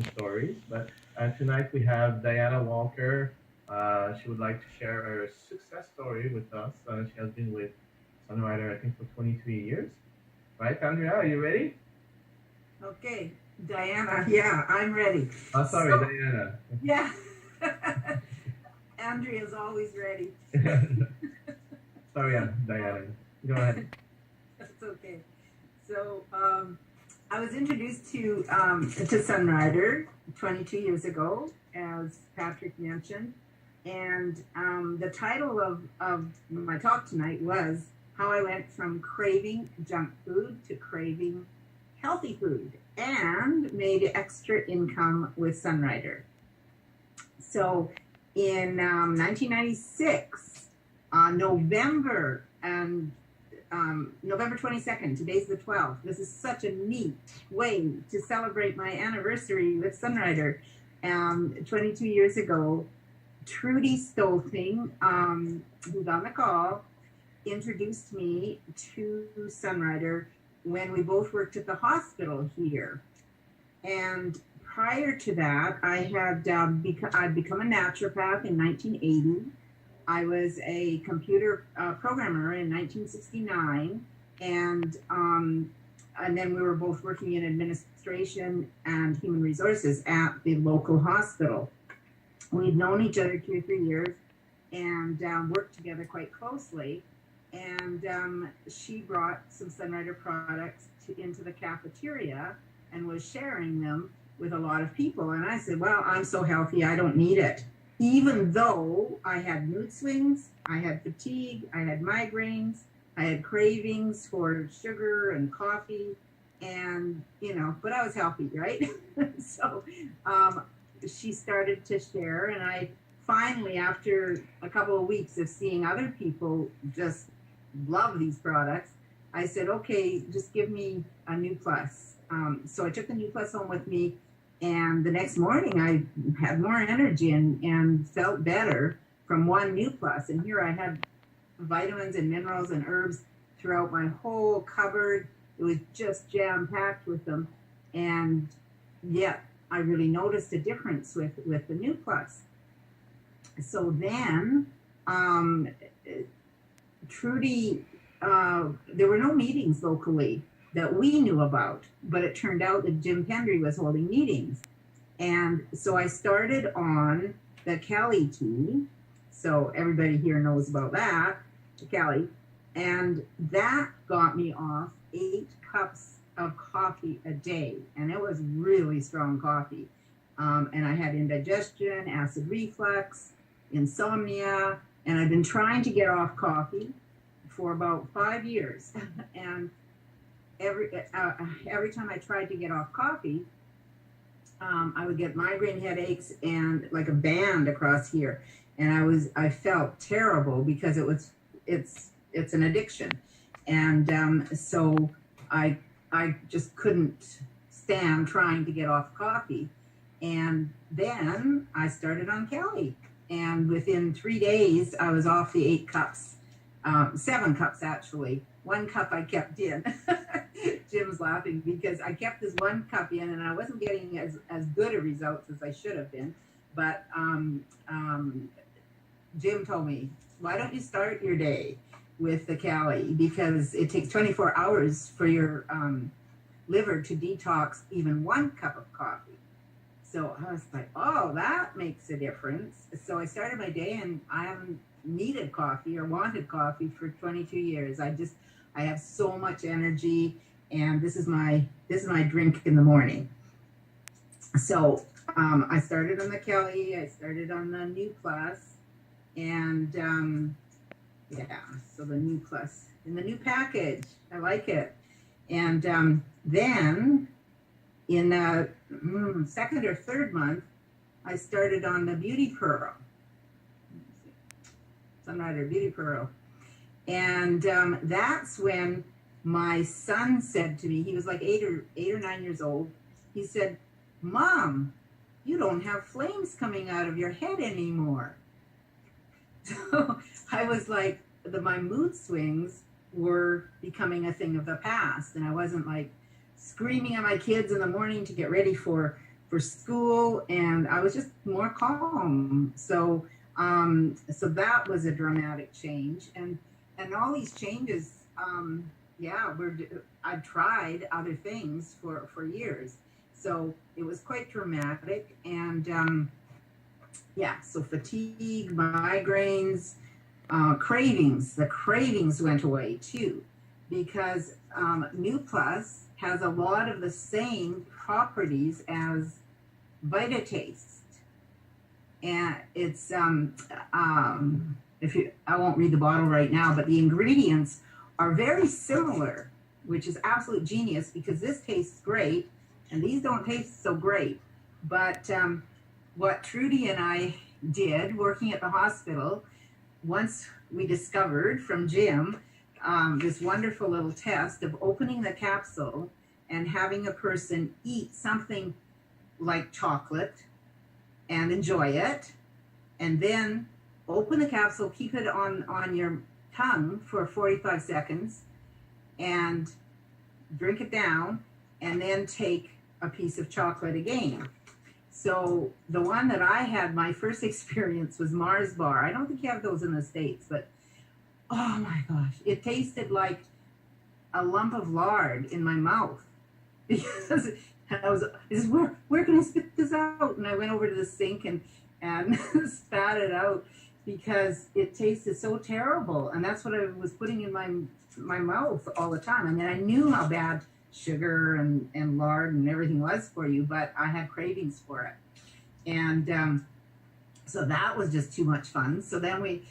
stories. But tonight we have Diana Walker. She would like to share her success story with us. She has been with Sunrider, I think, for 23 years. Right, Andrea? Are you ready? Okay, Diana, yeah, I'm ready. Oh, sorry, So, Diana. yeah, Andrea's always ready. Sorry, Diana. Go ahead. That's okay. So, I was introduced to Sunrider 22 years ago, as Patrick mentioned, and the title of my talk tonight was how I went from craving junk food to craving healthy food and made extra income with Sunrider. So in 1996, November and November 22nd, today's the 12th. This is such a neat way to celebrate my anniversary with Sunrider. 22 years ago, Trudy Stolting, who's on the call, introduced me to Sunrider when we both worked at the hospital here. And prior to that, I'd become a naturopath in 1980. I was a computer programmer in 1969, and then we were both working in administration and human resources at the local hospital. We'd known each other 2 or 3 years and worked together quite closely. And she brought some Sunrider products into the cafeteria and was sharing them with a lot of people. And I said, well, I'm so healthy, I don't need it. Even though I had mood swings, I had fatigue, I had migraines, I had cravings for sugar and coffee, and, but I was healthy, right? So she started to share, and I finally, after a couple of weeks of seeing other people just love these products, I said, okay, just give me a NuPlus. So I took the NuPlus home with me, and the next morning I had more energy and felt better from one NuPlus. And here I had vitamins and minerals and herbs throughout my whole cupboard. It was just jam-packed with them. And yet I really noticed a difference with the NuPlus. So then Trudy, there were no meetings locally that we knew about, but it turned out that Jim Pendry was holding meetings. And so I started on the Calli Tea. So everybody here knows about that, the Calli. And that got me off 8 cups of coffee a day. And it was really strong coffee. And I had indigestion, acid reflux, insomnia, and I've been trying to get off coffee for about 5 years. And every time I tried to get off coffee, I would get migraine headaches and like a band across here, and I felt terrible because it's an addiction, and so I just couldn't stand trying to get off coffee, and then I started on Calli, and within 3 days I was off the 8 cups, 7 cups actually. 1 cup I kept in. Jim's laughing because I kept this 1 cup in and I wasn't getting as good a results as I should have been. But Jim told me, why don't you start your day with the Calli? Because it takes 24 hours for your liver to detox even 1 cup of coffee. So I was like, oh, that makes a difference. So I started my day, and I haven't needed coffee or wanted coffee for 22 years. I have so much energy, and this is my drink in the morning. So I started on the Calli, I started on the NuPlus, and yeah, so the NuPlus in the new package, I like it. And then in the second or third month, I started on the Beauty Pearl, Sunrider Beauty Pearl. And that's when my son said to me, he was like 8 or 9 years old. He said, Mom, you don't have flames coming out of your head anymore. So I was like, my mood swings were becoming a thing of the past. And I wasn't like screaming at my kids in the morning to get ready for for school, and I was just more calm. So that was a dramatic change, and all these changes, yeah, I tried other things for years, so it was quite dramatic, and yeah, so fatigue, migraines, cravings. The cravings went away too, because NuPlus has a lot of the same properties as Vitataste, and it's if you I won't read the bottle right now, but the ingredients are very similar, which is absolute genius because this tastes great and these don't taste so great. But what Trudy and I did working at the hospital, once we discovered from Jim this wonderful little test of opening the capsule and having a person eat something like chocolate and enjoy it, and then open the capsule, keep it on your tongue for 45 seconds, and drink it down, and then take a piece of chocolate again. So the one that I had, my first experience was Mars Bar. I don't think you have those in the States, but oh my gosh, it tasted like a lump of lard in my mouth because I was, where can I spit this out? And I went over to the sink and spat it out because it tasted so terrible. And that's what I was putting in my mouth all the time. I mean, I knew how bad sugar and lard and everything was for you, but I had cravings for it. And so that was just too much fun. So then we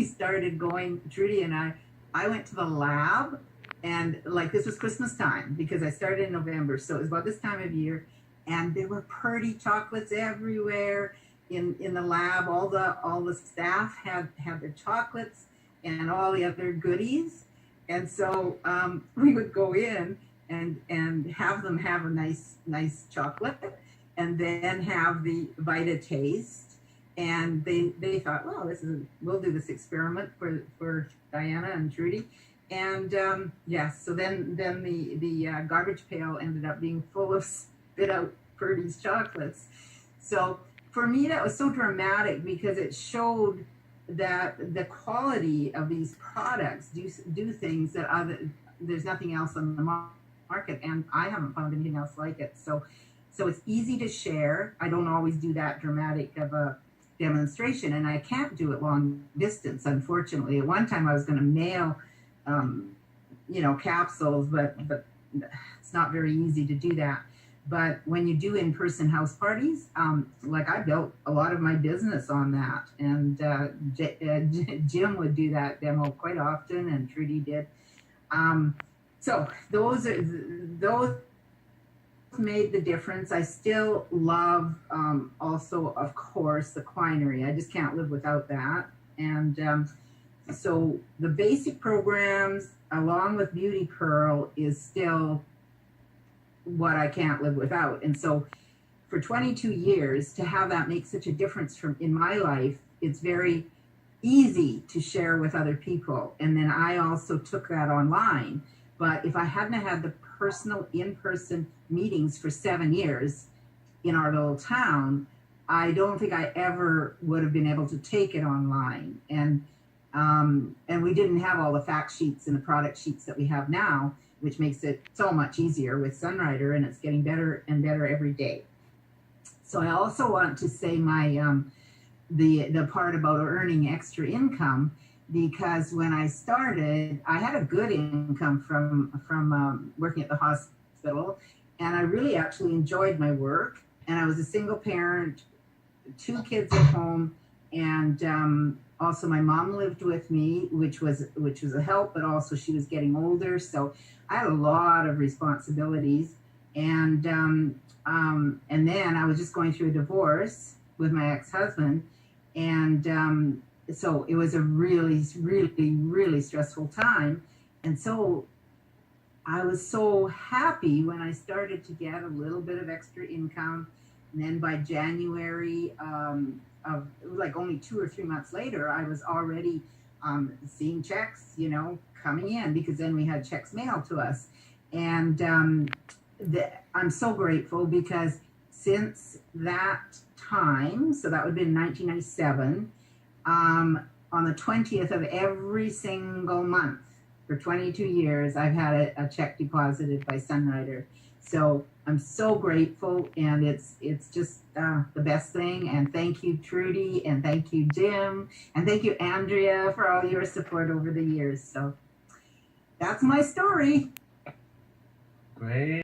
started going, Trudy and I went to the lab, and like this was Christmas time because I started in November. So it was about this time of year, and there were pretty chocolates everywhere in the lab. All the staff had their chocolates and all the other goodies. And so we would go in and have them have a nice chocolate, and then have the Vitataste. And they thought, well, we'll do this experiment for Diana and Trudy. And yes, so then the garbage pail ended up being full of spit out Purdy's chocolates. So for me, that was so dramatic because it showed that the quality of these products do things that there's nothing else on the market, and I haven't found anything else like it. So it's easy to share. I don't always do that dramatic of a demonstration, and I can't do it long distance, unfortunately. At one time I was going to mail capsules, but it's not very easy to do that. But when you do in-person house parties, like I built a lot of my business on that, and Jim would do that demo quite often, and Trudy did. So those made the difference. I still love also, of course, the Quinary. I just can't live without that. And so the basic programs along with Beauty Pearl is still what I can't live without. And so for 22 years to have that make such a difference in my life, it's very easy to share with other people. And then I also took that online. But if I hadn't had the personal in-person meetings for 7 years in our little town, I don't think I ever would have been able to take it online. And we didn't have all the fact sheets and the product sheets that we have now, which makes it so much easier with Sunrider, and it's getting better and better every day. So I also want to say the part about earning extra income, because when I started, I had a good income from working at the hospital, and I really actually enjoyed my work. And I was a single parent, 2 kids at home, and also my mom lived with me, which was a help, but also she was getting older, so I had a lot of responsibilities. And then I was just going through a divorce with my ex-husband, and so it was a really, really, really stressful time. And so I was so happy when I started to get a little bit of extra income. And then by January of like only 2 or 3 months later, I was already seeing checks, coming in, because then we had checks mailed to us. And I'm so grateful because since that time, so that would have been 1997, on the 20th of every single month for 22 years, I've had a check deposited by Sunrider. So I'm so grateful, and it's just the best thing. And thank you, Trudy, and thank you, Jim, and thank you, Andrea, for all your support over the years. So that's my story. Great.